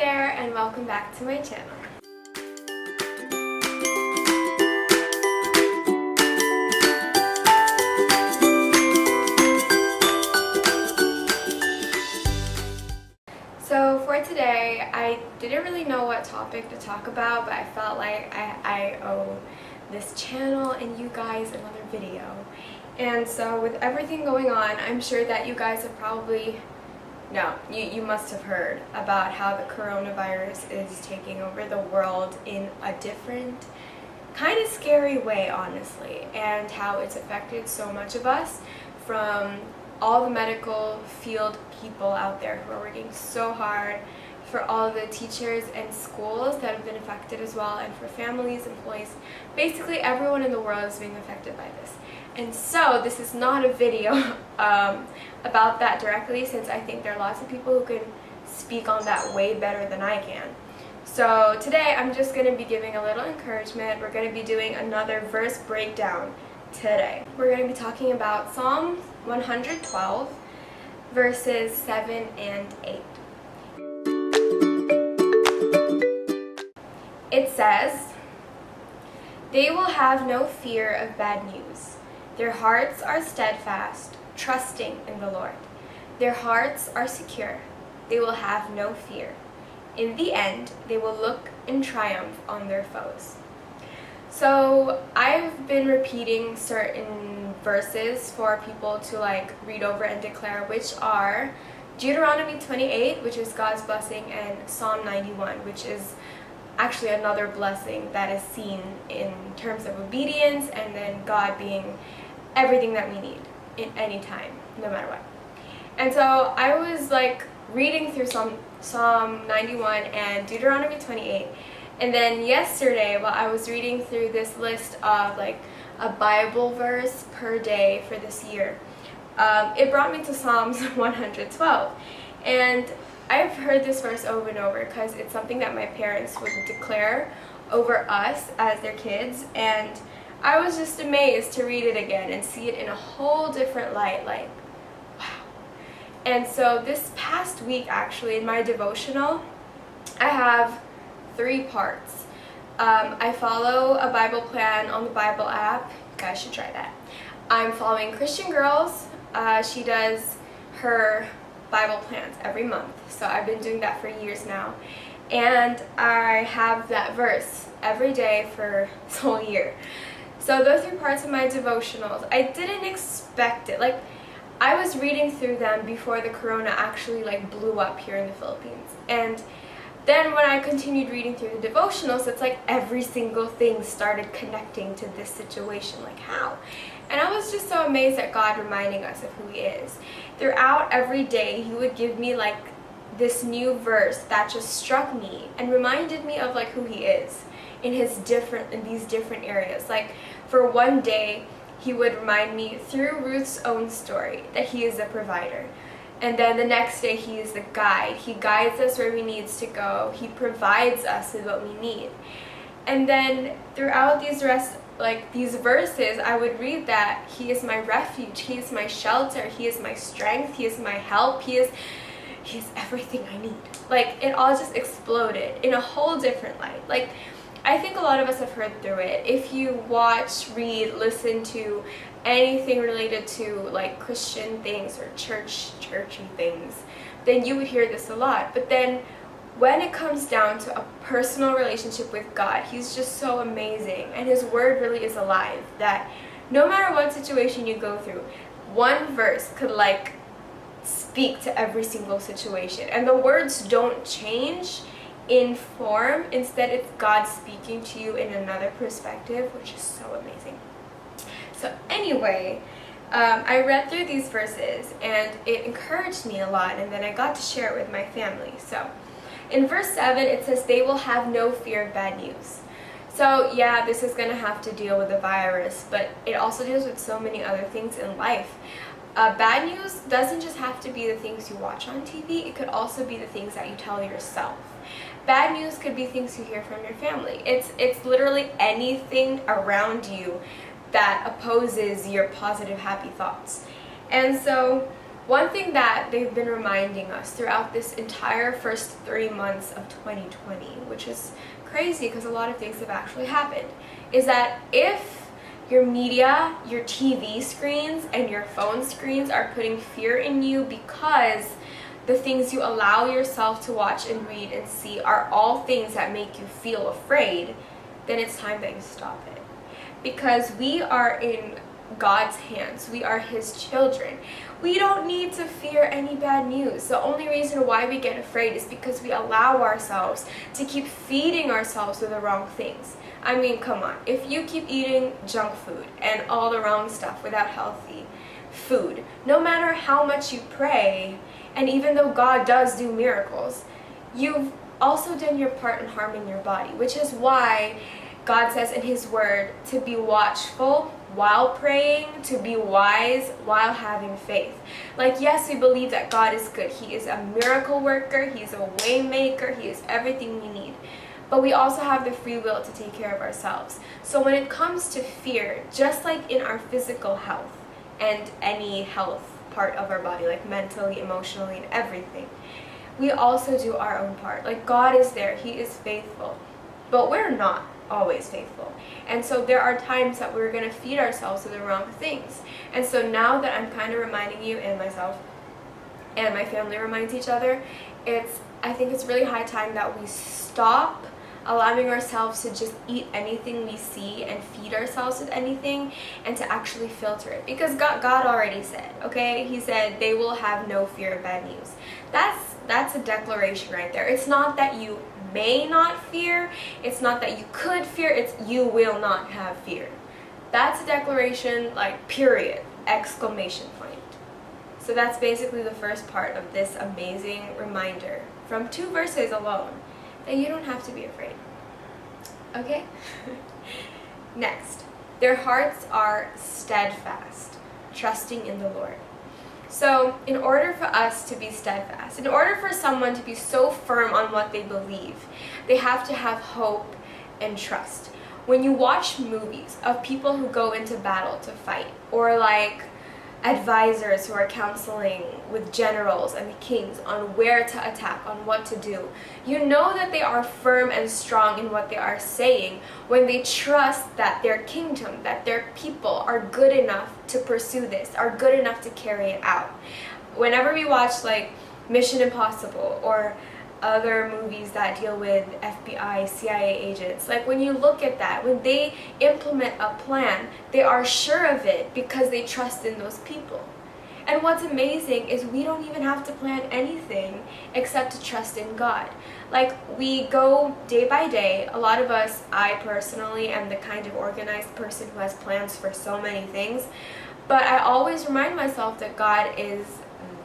there, and welcome back to my channel. So for today, I didn't really know what topic to talk about, but I felt like I owe this channel and you guys another video. And so with everything going on, I'm sure that you guys have probably, you must have heard about how the coronavirus is taking over the world in a different, kind of scary way, honestly, and how it's affected so much of us, from all the medical field people out there who are working so hard, for all the teachers and schools that have been affected as well, and for families, employees. Basically everyone in the world is being affected by this. And so this is not a video about that directly, since I think there are lots of people who can speak on that way better than I can. So today I'm just going to be giving a little encouragement. We're going to be doing another verse breakdown today. We're going to be talking about Psalm 112 verses 7 and 8. It says, "They will have no fear of bad news. Their hearts are steadfast, trusting in the Lord. Their hearts are secure. They will have no fear. In the end, they will look in triumph on their foes." So I've been repeating certain verses for people to read over and declare, which are Deuteronomy 28, which is God's blessing, and Psalm 91, which is actually another blessing that is seen in terms of obedience, and then God being everything that we need in any time, no matter what. And so I was reading through Psalm 91 and Deuteronomy 28, and then yesterday while I was reading through this list of a Bible verse per day for this year, it brought me to Psalms 112. And I've heard this verse over and over because it's something that my parents would declare over us as their kids, and I was just amazed to read it again and see it in a whole different light, wow. And so this past week, actually, in my devotional, I have 3 parts. I follow a Bible plan on the Bible app. You guys should try that. I'm following Christian Girls. She does her Bible plans every month, so I've been doing that for years now, and I have that verse every day for this whole year. So those 3 parts of my devotionals, I didn't expect it. I was reading through them before the corona actually blew up here in the Philippines, and then when I continued reading through the devotionals, it's every single thing started connecting to this situation. How? And I was just so amazed at God reminding us of who He is. Throughout every day, He would give me this new verse that just struck me and reminded me of who He is in these different areas. For one day, He would remind me through Ruth's own story that He is a provider. And then the next day, He is the guide. He guides us where we need to go. He provides us with what we need. And then throughout these verses, I would read that He is my refuge, He is my shelter, He is my strength, He is my help, He is everything I need. It all just exploded in a whole different light. I think a lot of us have heard through it. If you watch, read, listen to anything related to Christian things or churchy things, then you would hear this a lot. But then when it comes down to a personal relationship with God, He's just so amazing, and His word really is alive, that no matter what situation you go through, one verse could speak to every single situation, and the words don't change in form. Instead, it's God speaking to you in another perspective, which is so amazing. So anyway, I read through these verses and it encouraged me a lot, and then I got to share it with my family. So in verse 7, it says, "They will have no fear of bad news." So yeah, this is going to have to deal with the virus, but it also deals with so many other things in life. Bad news doesn't just have to be the things you watch on TV, it could also be the things that you tell yourself. Bad news could be things you hear from your family. It's literally anything around you that opposes your positive, happy thoughts. And so One thing that they've been reminding us throughout this entire first 3 months of 2020, which is crazy because a lot of things have actually happened, is that if your media, your TV screens, and your phone screens are putting fear in you because the things you allow yourself to watch and read and see are all things that make you feel afraid, then it's time that you stop it. Because we are in God's hands. We are His children. We don't need to fear any bad news. The only reason why we get afraid is because we allow ourselves to keep feeding ourselves with the wrong things. I mean, come on. If you keep eating junk food and all the wrong stuff without healthy food, no matter how much you pray, and even though God does do miracles, you've also done your part in harming your body, which is why God says in His Word to be watchful while praying, to be wise while having faith. Like, yes, we believe that God is good. He is a miracle worker. He's a way maker. He is everything we need. But we also have the free will to take care of ourselves. So when it comes to fear, just like in our physical health and any health part of our body, like mentally, emotionally, and everything, we also do our own part. Like, God is there. He is faithful. But we're not always faithful. And so there are times that we're going to feed ourselves with the wrong things. And so now that I'm kind of reminding you, and myself and my family reminds each other, I think it's really high time that we stop allowing ourselves to just eat anything we see and feed ourselves with anything, and to actually filter it. Because God already said, okay? He said they will have no fear of bad news. That's a declaration right there. It's not that you may not fear. It's not that you could fear. It's you will not have fear. That's a declaration, like, period, exclamation point. So that's basically the first part of this amazing reminder from 2 verses alone that you don't have to be afraid. Okay? Next, their hearts are steadfast, trusting in the Lord. So in order for us to be steadfast, in order for someone to be so firm on what they believe, they have to have hope and trust. When you watch movies of people who go into battle to fight, or like advisors who are counseling with generals and the kings on where to attack, on what to do, you know that they are firm and strong in what they are saying when they trust that their kingdom, that their people are good enough to pursue this, are good enough to carry it out. Whenever we watch like Mission Impossible or other movies that deal with FBI, CIA agents, like when you look at that, when they implement a plan, they are sure of it because they trust in those people. And what's amazing is we don't even have to plan anything except to trust in God. Like, we go day by day. A lot of us, I personally am the kind of organized person who has plans for so many things, but I always remind myself that God is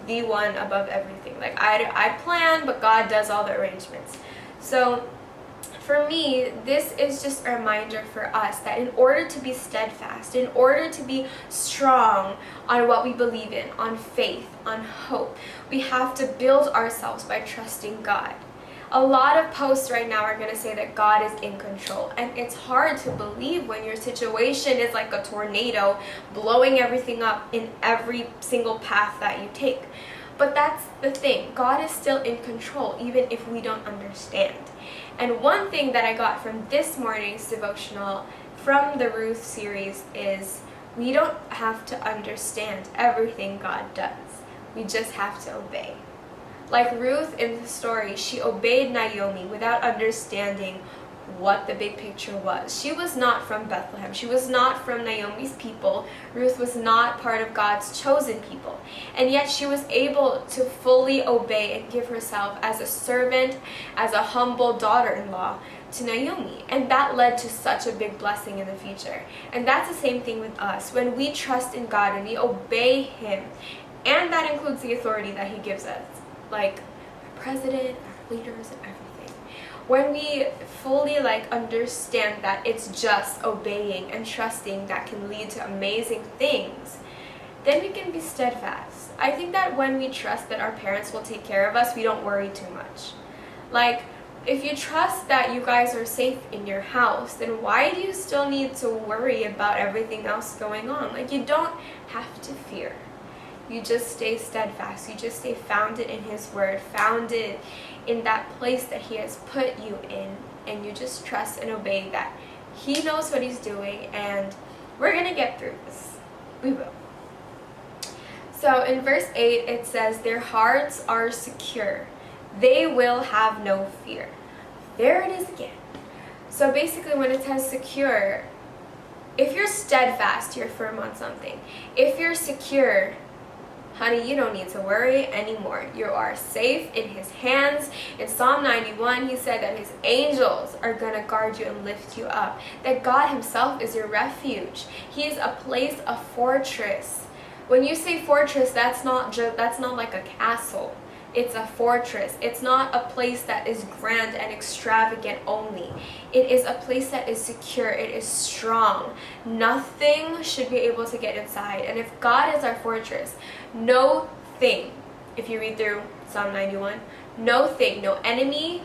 the one above everything. Like, I plan, but God does all the arrangements. So for me, this is just a reminder for us that in order to be steadfast, in order to be strong on what we believe in, on faith, on hope, we have to build ourselves by trusting God. A lot of posts right now are going to say that God is in control, and it's hard to believe when your situation is like a tornado blowing everything up in every single path that you take. But that's the thing, God is still in control even if we don't understand. And one thing that I got from this morning's devotional from the Ruth series is we don't have to understand everything God does. We just have to obey. Like Ruth in the story, she obeyed Naomi without understanding what the big picture was. She was not from Bethlehem. She was not from Naomi's people. Ruth was not part of God's chosen people. And yet she was able to fully obey and give herself as a servant, as a humble daughter-in-law to Naomi. And that led to such a big blessing in the future. And that's the same thing with us. When we trust in God and we obey Him, and that includes the authority that He gives us, like our president, our leaders, and everything. When we fully understand that it's just obeying and trusting that can lead to amazing things, then we can be steadfast. I think that when we trust that our parents will take care of us, we don't worry too much. Like, if you trust that you guys are safe in your house, then why do you still need to worry about everything else going on? Like, you don't have to fear. You just stay steadfast. You just stay founded in His Word, founded in that place that He has put you in, and you just trust and obey that He knows what He's doing, and we're going to get through this. We will. So in verse 8, it says, their hearts are secure. They will have no fear. There it is again. So basically when it says secure, if you're steadfast, you're firm on something. If you're secure, honey, you don't need to worry anymore. You are safe in His hands. In Psalm 91, He said that His angels are going to guard you and lift you up. That God Himself is your refuge. He is a place, a fortress. When you say fortress, that's not like a castle. It's a fortress. It's not a place that is grand and extravagant only. It is a place that is secure. It is strong. Nothing should be able to get inside. And if God is our fortress, no thing, if you read through Psalm 91, no thing, no enemy,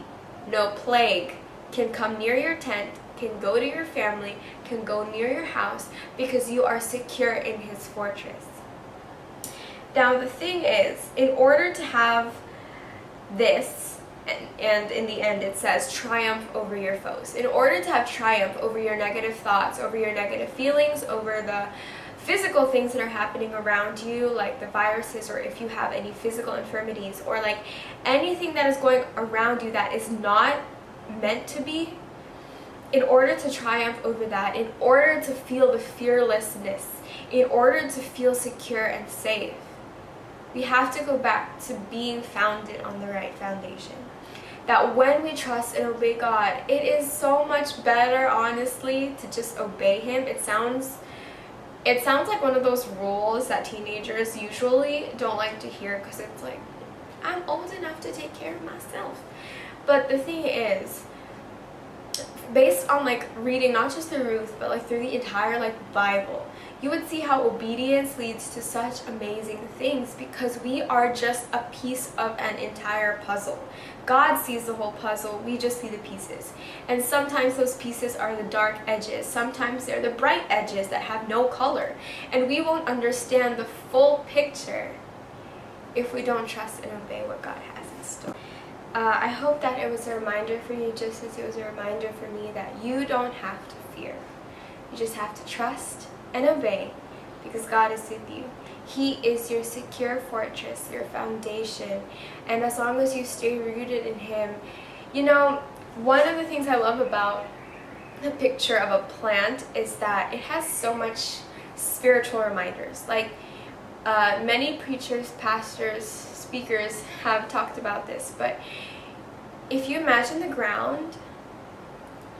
no plague can come near your tent, can go to your family, can go near your house, because you are secure in His fortress. Now the thing is, in order to have this, and in the end it says triumph over your foes. In order to have triumph over your negative thoughts, over your negative feelings, over the physical things that are happening around you, like the viruses, or if you have any physical infirmities, or like anything that is going around you that is not meant to be, in order to triumph over that, in order to feel the fearlessness, in order to feel secure and safe, we have to go back to being founded on the right foundation. That when we trust and obey God, it is so much better, honestly, to just obey Him. It sounds like one of those rules that teenagers usually don't like to hear, because it's like, I'm old enough to take care of myself. But the thing is, based on like reading not just the Ruth, but like through the entire like Bible, you would see how obedience leads to such amazing things, because we are just a piece of an entire puzzle. God sees the whole puzzle, we just see the pieces. And sometimes those pieces are the dark edges, sometimes they're the bright edges that have no color. And we won't understand the full picture if we don't trust and obey what God has in store. I hope that it was a reminder for you, just as it was a reminder for me, that you don't have to fear. You just have to trust and obey, because God is with you. He is your secure fortress, your foundation, and as long as you stay rooted in Him, you know, one of the things I love about the picture of a plant is that it has so much spiritual reminders. Like many preachers, pastors, speakers have talked about this, but if you imagine the ground,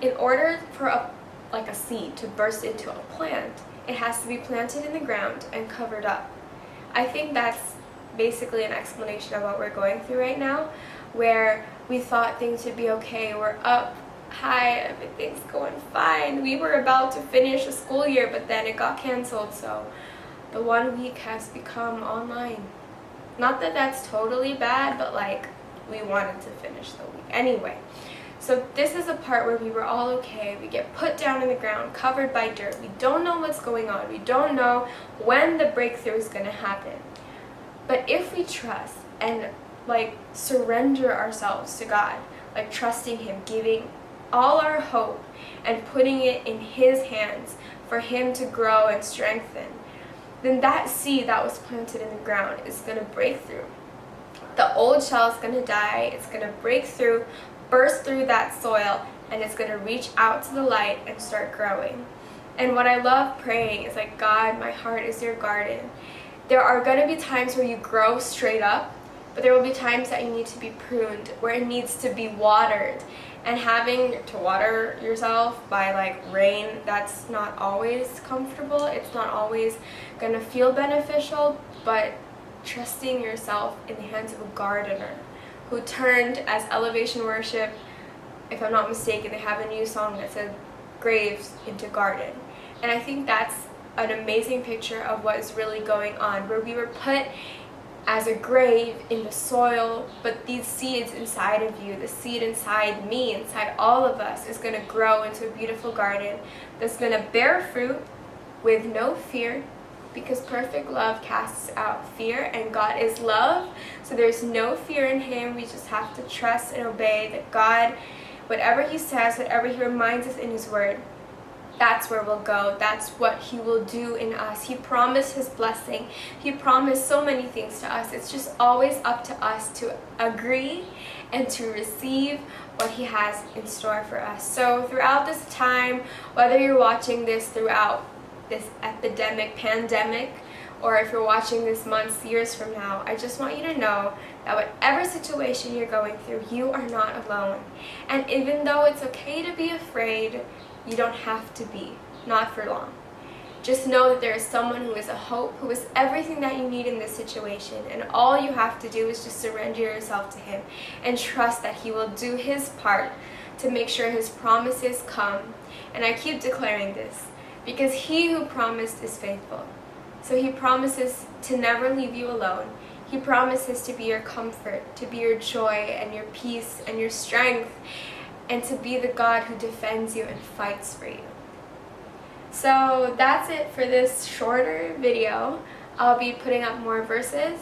in order for a seed to burst into a plant, it has to be planted in the ground and covered up. I think that's basically an explanation of what we're going through right now, where we thought things would be okay, we're up high, everything's going fine. We were about to finish the school year, but then it got canceled, so the 1 week has become online. Not that that's totally bad, but like, we wanted to finish the week anyway. So this is a part where we were all okay. We get put down in the ground, covered by dirt. We don't know what's going on. We don't know when the breakthrough is going to happen. But if we trust and like surrender ourselves to God, like trusting Him, giving all our hope and putting it in His hands for Him to grow and strengthen, then that seed that was planted in the ground is going to break through. The old shell is going to die. It's going to break through, burst through that soil, and it's going to reach out to the light and start growing. And what I love praying is like, God, my heart is your garden. There are going to be times where you grow straight up, but there will be times that you need to be pruned, where it needs to be watered. And having to water yourself by like rain, that's not always comfortable. It's not always going to feel beneficial, but trusting yourself in the hands of a gardener who turned, as Elevation Worship, if I'm not mistaken, they have a new song that says graves into garden. And I think that's an amazing picture of what is really going on, where we were put as a grave in the soil, but these seeds inside of you, the seed inside me, inside all of us, is going to grow into a beautiful garden that's going to bear fruit with no fear, because perfect love casts out fear, and God is love. So there's no fear in him. We just have to trust and obey that God, whatever he says, whatever he reminds us in his word, that's where we'll go. That's what he will do in us. He promised his blessing. He promised so many things to us. It's just always up to us to agree and to receive what he has in store for us. So throughout this time, whether you're watching this throughout this pandemic, or if you're watching this months, years from now, I just want you to know that whatever situation you're going through, you are not alone. And even though it's okay to be afraid, you don't have to be, not for long. Just know that there is someone who is a hope, who is everything that you need in this situation, and all you have to do is just surrender yourself to him and trust that he will do his part to make sure his promises come. And I keep declaring this because he who promised is faithful. So he promises to never leave you alone. He promises to be your comfort, to be your joy and your peace and your strength, and to be the God who defends you and fights for you. So that's it for this shorter video. I'll be putting up more verses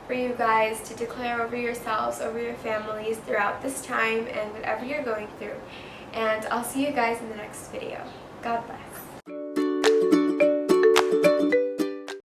for you guys to declare over yourselves, over your families throughout this time and whatever you're going through. And I'll see you guys in the next video. God bless.